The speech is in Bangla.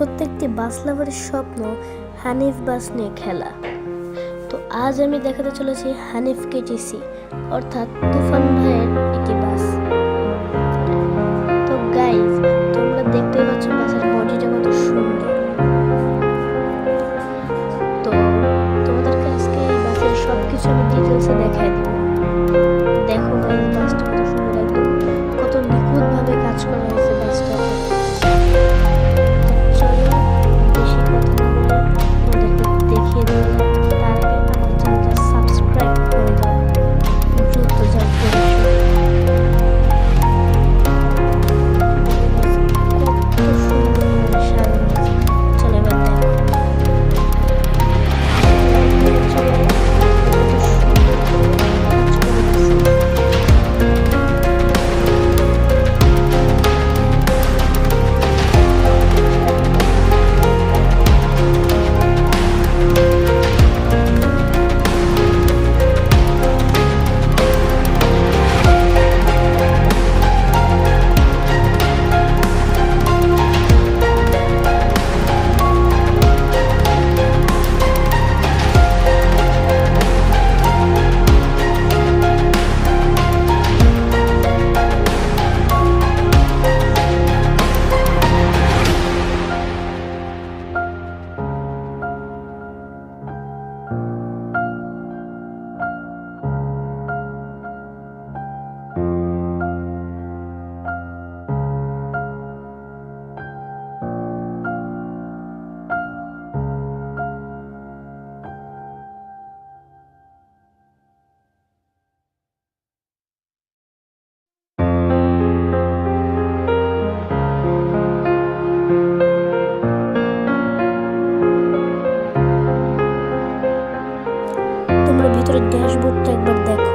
প্রত্যেকটি বাস লাভারের স্বপ্ন হানিফ বাস নিয়ে খেলা। তো আজ আমি দেখাতে চলেছি হানিফ কেটিসি, অর্থাৎ তুফান ভাইয়ের একটি বাস। তো গাইজ, তোমরা দেখতেই পাচ্ছ বাসের বডিটা কত সুন্দর। তো তোমাদেরকে আজকে এই বাসের সবকিছু আমি ডিটেলসে দেখাই দিব। দেখো গাইজ, বাসটা কত সুন্দর, একদম কত নিখুঁতভাবে কাজ করা হয়েছে বাসটাতে। দেখিয়ে দেওয়া যাক, তার আগে আমার চ্যানেলটা সাবস্ক্রাইব করে দাও, দ্রুত যাও করে এসো। কত সুন্দর সাজানো আছে। চলো এবার দেখো, চলো কত সুন্দর কাজ করে দিয়েছে। তোমরা ভিতরের ড্যাশবোর্ডটা একবার দেখো।